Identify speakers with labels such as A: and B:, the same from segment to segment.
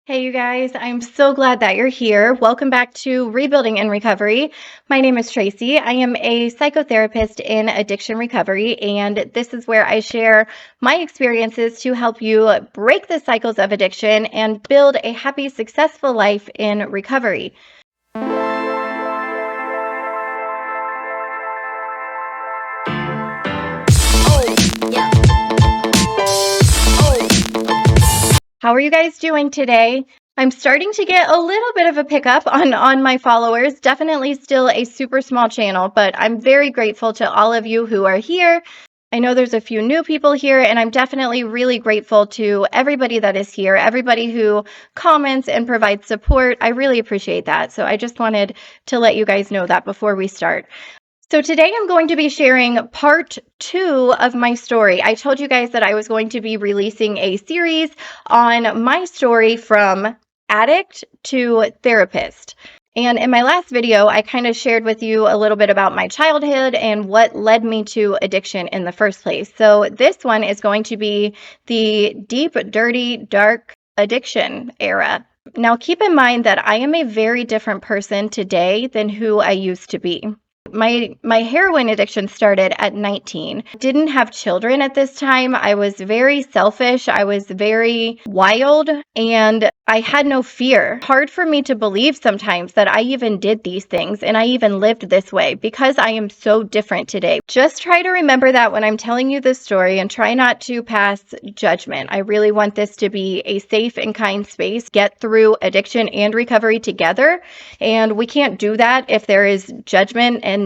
A: Hey, you guys, I'm so glad that you're here. Welcome back to Rebuilding in Recovery. My name is Tracy. I am a psychotherapist in addiction recovery, and this is where I share my experiences to help you break the cycles of addiction and build a happy, successful life in recovery. How are you guys doing today? I'm starting to get a little bit of a pickup on my followers. Definitely still a super small channel, but I'm very grateful to all of you who are here. I know there's a few new people here, and I'm definitely really grateful to everybody that is here, everybody who comments and provides support. I really appreciate that. So I just wanted to let you guys know that before we start. So today I'm going to be sharing part 2 of my story. I told you guys that I was going to be releasing a series on my story from addict to therapist. And in my last video, I kind of shared with you a little bit about my childhood and what led me to addiction in the first place. So this one is going to be the deep, dirty, dark addiction era. Now keep in mind that I am a very different person today than who I used to be. My heroin addiction started at 19. Didn't have children at this time. I was very selfish. I was very wild, and I had no fear. Hard for me to believe sometimes that I even did these things and I even lived this way because I am so different today. Just try to remember that when I'm telling you this story and try not to pass judgment. I really want this to be a safe and kind space. Get through addiction and recovery together, and we can't do that if there is judgment and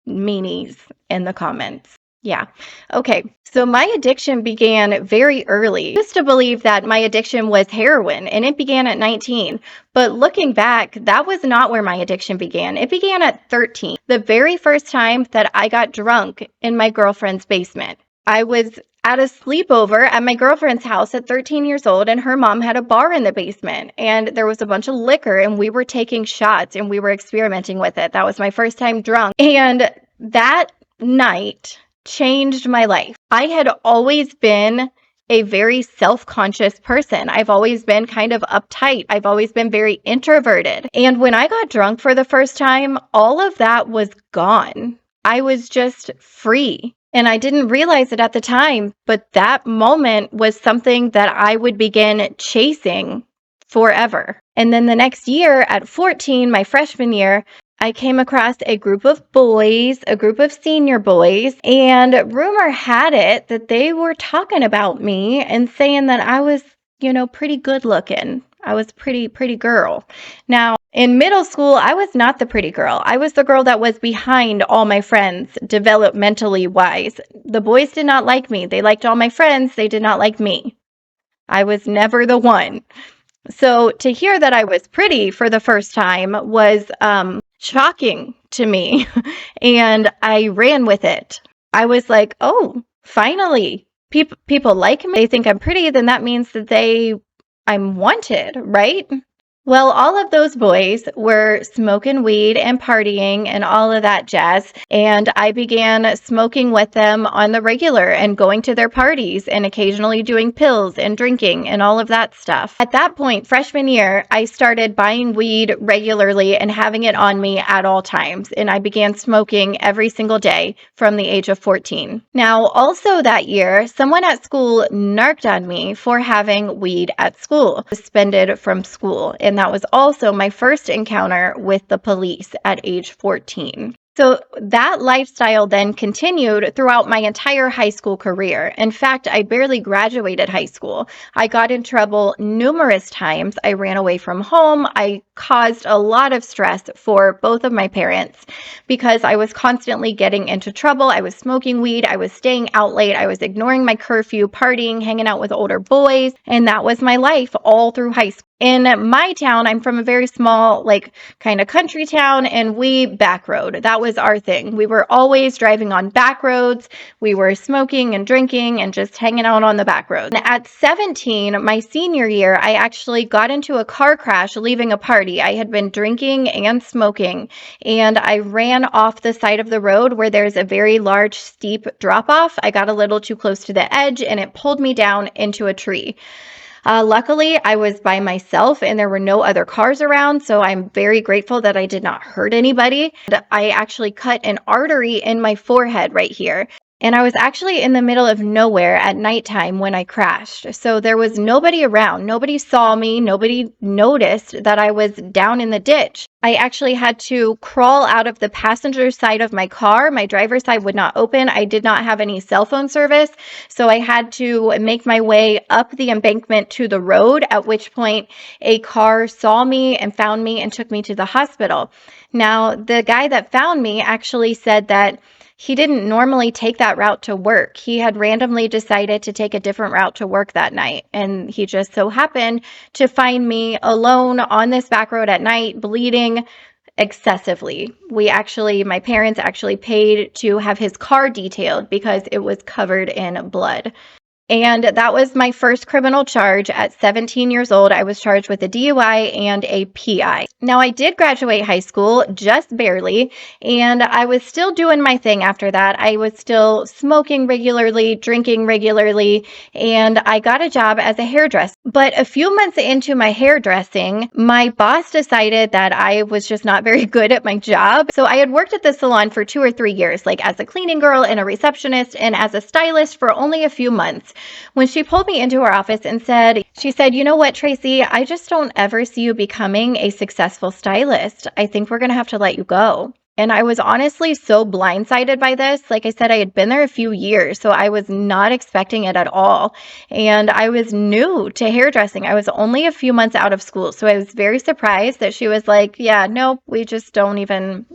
A: meanies in the comments. Yeah. Okay. So my addiction began very early. I used to believe that my addiction was heroin, and it began at 19. But looking back, that was not where my addiction began. It began at 13. The very first time that I got drunk in my girlfriend's basement. I was at a sleepover at my girlfriend's house at 13 years old, and her mom had a bar in the basement, and there was a bunch of liquor, and we were taking shots and we were experimenting with it. That was my first time drunk. And that night changed my life. I had always been a very self-conscious person. I've always been kind of uptight. I've always been very introverted. And when I got drunk for the first time, all of that was gone. I was just free. And I didn't realize it at the time, but that moment was something that I would begin chasing forever. And then the next year at 14, my freshman year, I came across a group of boys, a group of senior boys, and rumor had it that they were talking about me and saying that I was, pretty good looking. I was pretty girl. Now, in middle school, I was not the pretty girl. I was the girl that was behind all my friends, developmentally wise. The boys did not like me. They liked all my friends. They did not like me. I was never the one. So to hear that I was pretty for the first time was shocking to me, and I ran with it. I was like, oh, finally, people like me. They think I'm pretty, then that means that I'm wanted, right? Well, all of those boys were smoking weed and partying and all of that jazz. And I began smoking with them on the regular and going to their parties and occasionally doing pills and drinking and all of that stuff. At that point, freshman year, I started buying weed regularly and having it on me at all times. And I began smoking every single day from the age of 14. Now, also that year, someone at school narked on me for having weed at school, suspended from school. And that was also my first encounter with the police at age 14. So that lifestyle then continued throughout my entire high school career. In fact, I barely graduated high school. I got in trouble numerous times. I ran away from home. I caused a lot of stress for both of my parents because I was constantly getting into trouble. I was smoking weed. I was staying out late. I was ignoring my curfew, partying, hanging out with older boys. And that was my life all through high school. In my town, I'm from a very small, kind of country town, and we back road. That was our thing. We were always driving on back roads. We were smoking and drinking and just hanging out on the back roads. And at 17, my senior year, I actually got into a car crash leaving a party. I had been drinking and smoking, and I ran off the side of the road where there's a very large, steep drop-off. I got a little too close to the edge, and it pulled me down into a tree. Luckily, I was by myself and there were no other cars around, so I'm very grateful that I did not hurt anybody. I actually cut an artery in my forehead right here. And I was actually in the middle of nowhere at nighttime when I crashed. So there was nobody around. Nobody saw me. Nobody noticed that I was down in the ditch. I actually had to crawl out of the passenger side of my car. My driver's side would not open. I did not have any cell phone service. So I had to make my way up the embankment to the road, at which point a car saw me and found me and took me to the hospital. Now, the guy that found me actually said that he didn't normally take that route to work. He had randomly decided to take a different route to work that night. And he just so happened to find me alone on this back road at night, bleeding excessively. My parents actually paid to have his car detailed because it was covered in blood. And that was my first criminal charge at 17 years old. I was charged with a DUI and a PI. Now, I did graduate high school, just barely, and I was still doing my thing after that. I was still smoking regularly, drinking regularly, and I got a job as a hairdresser. But a few months into my hairdressing, my boss decided that I was just not very good at my job. So I had worked at the salon for 2 or 3 years, like as a cleaning girl and a receptionist and as a stylist for only a few months. When she pulled me into her office and she said, you know what, Tracy, I just don't ever see you becoming a successful stylist. I think we're going to have to let you go. And I was honestly so blindsided by this. Like I said, I had been there a few years, so I was not expecting it at all. And I was new to hairdressing. I was only a few months out of school. So I was very surprised that she was like, yeah, no, we just don't even...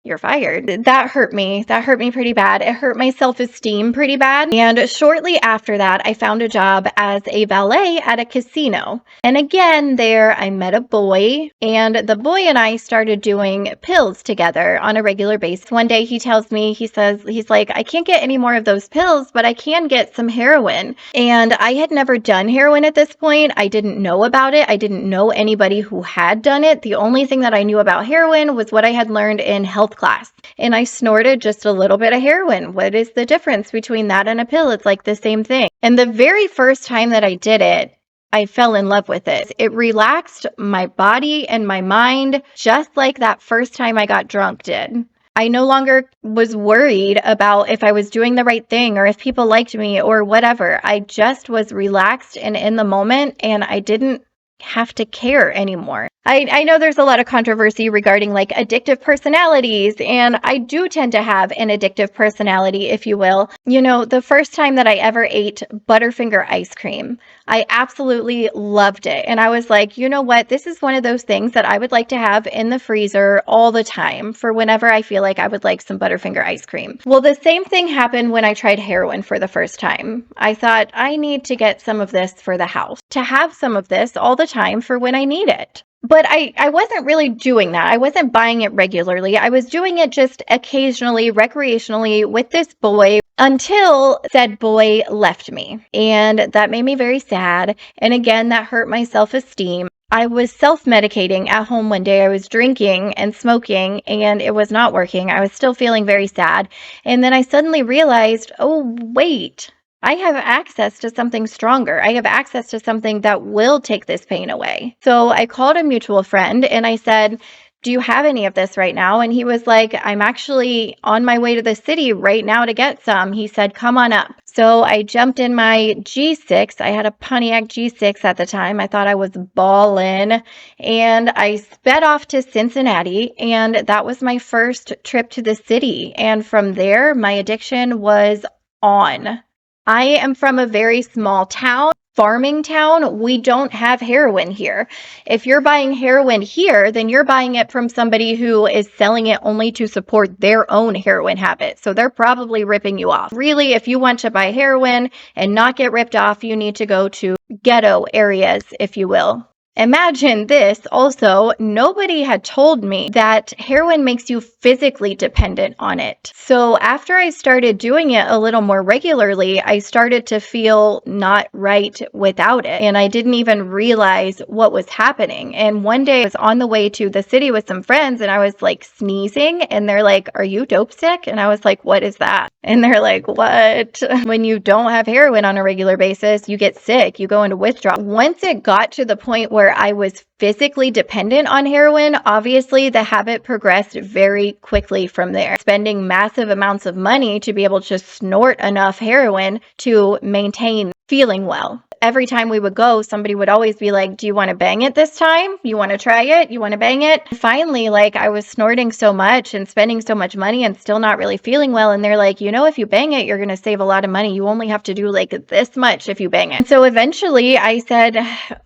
A: You're fired. That hurt me. That hurt me pretty bad. It hurt my self-esteem pretty bad. And shortly after that, I found a job as a valet at a casino. And again, there I met a boy, and the boy and I started doing pills together on a regular basis. One day he tells me, he's like, I can't get any more of those pills, but I can get some heroin. And I had never done heroin at this point. I didn't know about it. I didn't know anybody who had done it. The only thing that I knew about heroin was what I had learned in health class. And I snorted just a little bit of heroin. What is the difference between that and a pill? It's like the same thing. And the very first time that I did it, I fell in love with it. It relaxed my body and my mind just like that first time I got drunk did. I no longer was worried about if I was doing the right thing or if people liked me or whatever. I just was relaxed and in the moment, and I didn't have to care anymore. I know there's a lot of controversy regarding like addictive personalities, and I do tend to have an addictive personality, if you will. You know, the first time that I ever ate Butterfinger ice cream, I absolutely loved it. And I was like, you know what? This is one of those things that I would like to have in the freezer all the time for whenever I feel like I would like some Butterfinger ice cream. Well, the same thing happened when I tried heroin for the first time. I thought I need to get some of this for the house, to have some of this all the time for when I need it. But I wasn't really doing that. I wasn't buying it regularly. I was doing it just occasionally, recreationally with this boy until said boy left me. And that made me very sad. And again, that hurt my self-esteem. I was self-medicating at home one day. I was drinking and smoking and it was not working. I was still feeling very sad. And then I suddenly realized, oh, wait. I have access to something stronger. I have access to something that will take this pain away. So I called a mutual friend and I said, do you have any of this right now? And he was like, I'm actually on my way to the city right now to get some. He said, come on up. So I jumped in my G6. I had a Pontiac G6 at the time. I thought I was ballin'. And I sped off to Cincinnati. And that was my first trip to the city. And from there, my addiction was on. I am from a very small town, farming town. We don't have heroin here. If you're buying heroin here, then you're buying it from somebody who is selling it only to support their own heroin habit. So they're probably ripping you off. Really, if you want to buy heroin and not get ripped off, you need to go to ghetto areas, if you will. Imagine this also, nobody had told me that heroin makes you physically dependent on it. So after I started doing it a little more regularly, I started to feel not right without it. And I didn't even realize what was happening. And one day I was on the way to the city with some friends and I was like sneezing and they're like, "Are you dope sick?" And I was like, "What is that?" And they're like, "What?" When you don't have heroin on a regular basis, you get sick, you go into withdrawal. Once it got to the point where I was physically dependent on heroin, obviously the habit progressed very quickly from there, spending massive amounts of money to be able to snort enough heroin to maintain feeling well. Every time we would go, somebody would always be like, "Do you want to bang it this time? You want to try it? You want to bang it?" Finally, like, I was snorting so much and spending so much money and still not really feeling well. And they're like, "If you bang it, you're going to save a lot of money. You only have to do like this much if you bang it." And so eventually I said,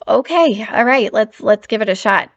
A: "Okay, all right, let's give it a shot."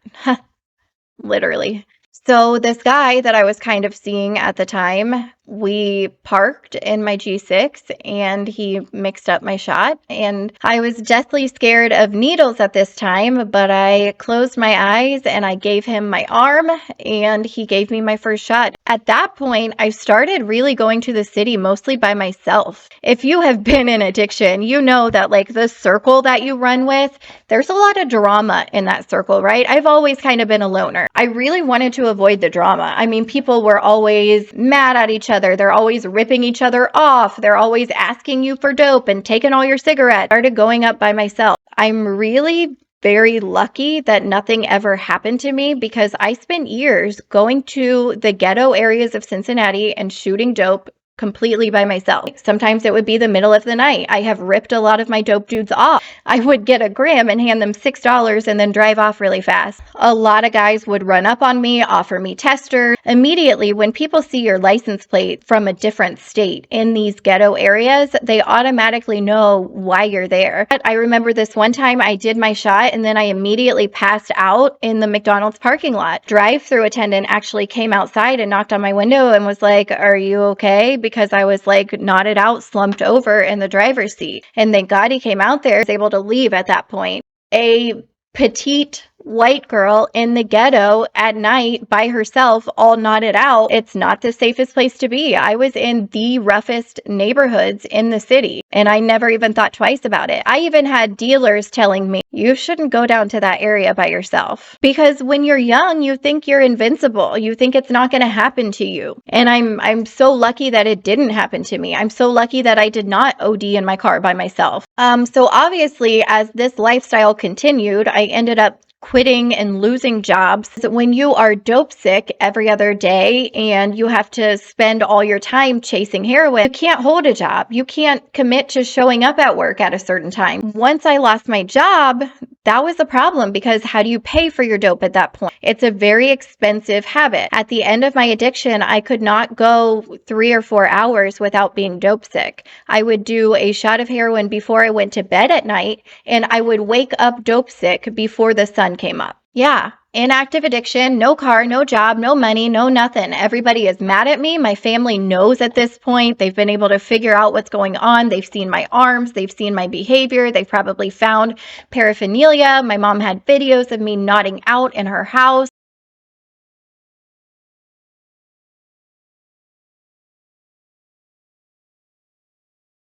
A: Literally. So this guy that I was kind of seeing at the time, we parked in my G6 and he mixed up my shot. And I was deathly scared of needles at this time, but I closed my eyes and I gave him my arm and he gave me my first shot. At that point, I started really going to the city mostly by myself. If you have been in addiction, you know that like the circle that you run with, there's a lot of drama in that circle, right? I've always kind of been a loner. I really wanted to avoid the drama. I mean, people were always mad at each other. They're always ripping each other off. They're always asking you for dope and taking all your cigarettes. I started going up by myself. I'm really very lucky that nothing ever happened to me because I spent years going to the ghetto areas of Cincinnati and shooting dope completely by myself. Sometimes it would be the middle of the night. I have ripped a lot of my dope dudes off. I would get a gram and hand them $6 and then drive off really fast. A lot of guys would run up on me, offer me testers. Immediately, when people see your license plate from a different state in these ghetto areas, they automatically know why you're there. I remember this one time I did my shot and then I immediately passed out in the McDonald's parking lot. Drive-through attendant actually came outside and knocked on my window and was like, "Are you okay?" Because I was like nodded out, slumped over in the driver's seat. And thank God he came out there, was able to leave at that point. A petite white girl in the ghetto at night by herself, all knotted out. It's not the safest place to be. I was in the roughest neighborhoods in the city and I never even thought twice about it. I even had dealers telling me, "You shouldn't go down to that area by yourself." Because when you're young, you think you're invincible. You think it's not going to happen to you. And I'm so lucky that it didn't happen to me. I'm so lucky that I did not OD in my car by myself. So obviously, as this lifestyle continued, I ended up quitting and losing jobs. When you are dope sick every other day and you have to spend all your time chasing heroin, you can't hold a job. You can't commit to showing up at work at a certain time. Once I lost my job, that was the problem because how do you pay for your dope at that point? It's a very expensive habit. At the end of my addiction, I could not go 3 or 4 hours without being dope sick. I would do a shot of heroin before I went to bed at night, and I would wake up dope sick before the sun came up. Yeah. Inactive addiction, no car, no job, no money, no nothing. Everybody is mad at me. My family knows at this point. They've been able to figure out what's going on. They've seen my arms. They've seen my behavior. They've probably found paraphernalia. My mom had videos of me nodding out in her house.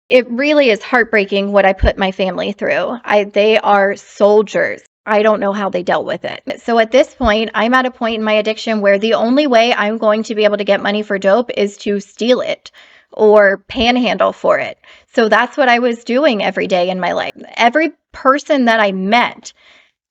A: It really is heartbreaking what I put my family through. They are soldiers. I don't know how they dealt with it. So at this point, I'm at a point in my addiction where the only way I'm going to be able to get money for dope is to steal it or panhandle for it. So that's what I was doing every day in my life. Every person that I met,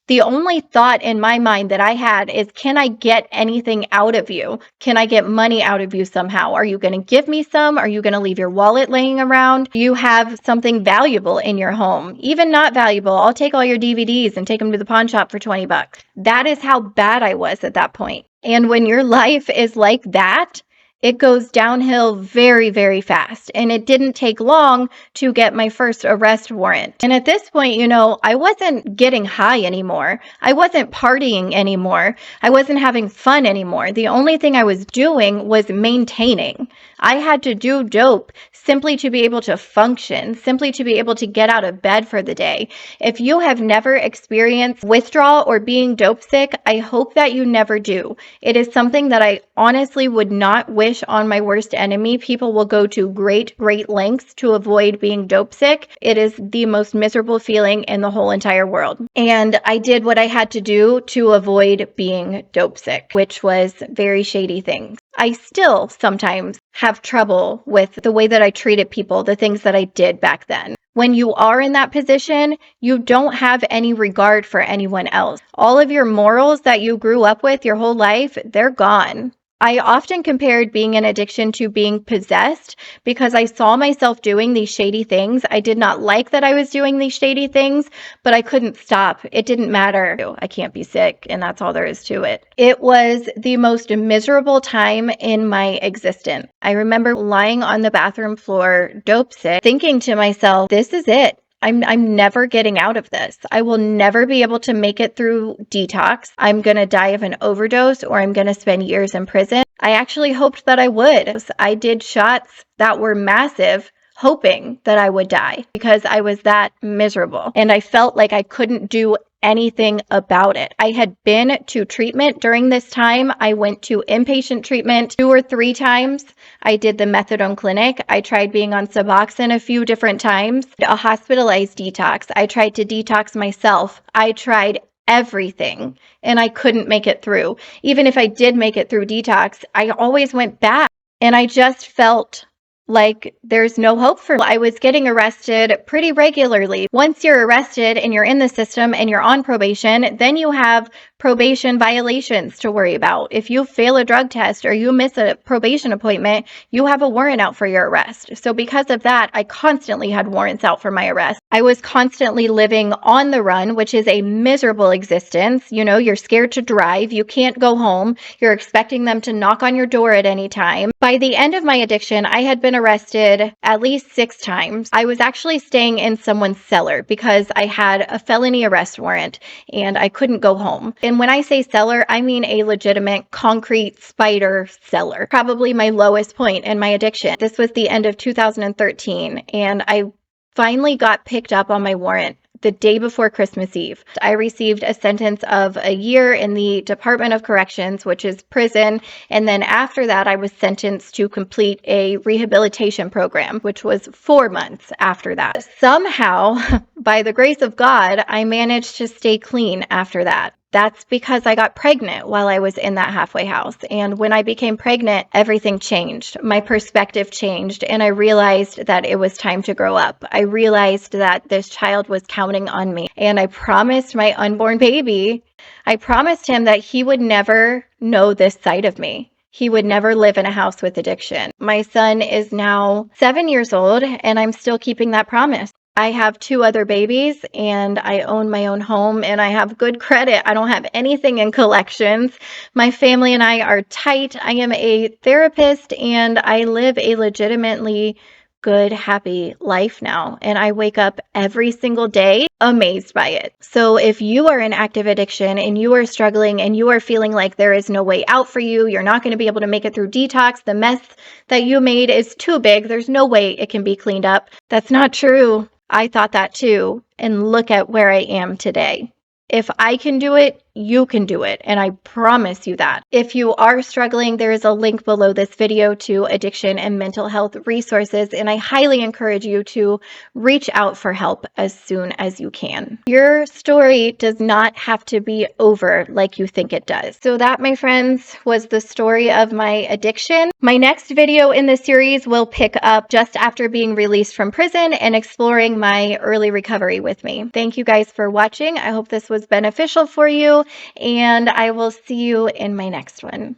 A: the only thought in my mind that I had is, can I get anything out of you? Can I get money out of you somehow? Are you going to give me some? Are you going to leave your wallet laying around? Do you have something valuable in your home? Even not valuable, I'll take all your DVDs and take them to the pawn shop for $20. That is how bad I was at that point. And when your life is like that, it goes downhill very, very fast. And it didn't take long to get my first arrest warrant. And at this point, I wasn't getting high anymore. I wasn't partying anymore. I wasn't having fun anymore. The only thing I was doing was maintaining. I had to do dope simply to be able to function, simply to be able to get out of bed for the day. If you have never experienced withdrawal or being dope sick, I hope that you never do. It is something that I honestly would not wish on my worst enemy. People will go to great, great lengths to avoid being dope sick. It is the most miserable feeling in the whole entire world. And I did what I had to do to avoid being dope sick, which was very shady things. I still sometimes have trouble with the way that I treated people, the things that I did back then. When you are in that position, you don't have any regard for anyone else. All of your morals that you grew up with your whole life, they're gone. I often compared being in addiction to being possessed because I saw myself doing these shady things. I did not like that I was doing these shady things, but I couldn't stop. It didn't matter. I can't be sick, and that's all there is to it. It was the most miserable time in my existence. I remember lying on the bathroom floor, dope sick, thinking to myself, this is it. I'm never getting out of this. I will never be able to make it through detox. I'm going to die of an overdose or I'm going to spend years in prison. I actually hoped that I would. I did shots that were massive, hoping that I would die because I was that miserable. And I felt like I couldn't do anything about it. I had been to treatment during this time. I went to inpatient treatment 2 or 3 times. I did the methadone clinic. I tried being on Suboxone a few different times. A hospitalized detox. I tried to detox myself. I tried everything and I couldn't make it through. Even if I did make it through detox, I always went back and I just felt like there's no hope for me. I was getting arrested pretty regularly. Once you're arrested and you're in the system and you're on probation, then you have probation violations to worry about. If you fail a drug test or you miss a probation appointment, you have a warrant out for your arrest. So because of that, I constantly had warrants out for my arrest. I was constantly living on the run, which is a miserable existence. You're scared to drive. You can't go home. You're expecting them to knock on your door at any time. By the end of my addiction, I had been arrested at least 6 times. I was actually staying in someone's cellar because I had a felony arrest warrant and I couldn't go home. And when I say cellar, I mean a legitimate concrete spider cellar. Probably my lowest point in my addiction. This was the end of 2013 and I finally got picked up on my warrant the day before Christmas Eve. I received a sentence of a year in the Department of Corrections, which is prison. And then after that, I was sentenced to complete a rehabilitation program, which was 4 months after that. Somehow, by the grace of God, I managed to stay clean after that. That's because I got pregnant while I was in that halfway house. And when I became pregnant, everything changed. My perspective changed. And I realized that it was time to grow up. I realized that this child was counting on me. And I promised my unborn baby, I promised him that he would never know this side of me. He would never live in a house with addiction. My son is now 7 years old, and I'm still keeping that promise. I have 2 other babies and I own my own home and I have good credit. I don't have anything in collections. My family and I are tight. I am a therapist and I live a legitimately good, happy life now. And I wake up every single day amazed by it. So if you are in active addiction and you are struggling and you are feeling like there is no way out for you, you're not going to be able to make it through detox, the mess that you made is too big, there's no way it can be cleaned up. That's not true. I thought that too. And look at where I am today. If I can do it, you can do it. And I promise you that. If you are struggling, there is a link below this video to addiction and mental health resources. And I highly encourage you to reach out for help as soon as you can. Your story does not have to be over like you think it does. So that, my friends, was the story of my addiction. My next video in the series will pick up just after being released from prison and exploring my early recovery with me. Thank you guys for watching. I hope this was beneficial for you, and I will see you in my next one.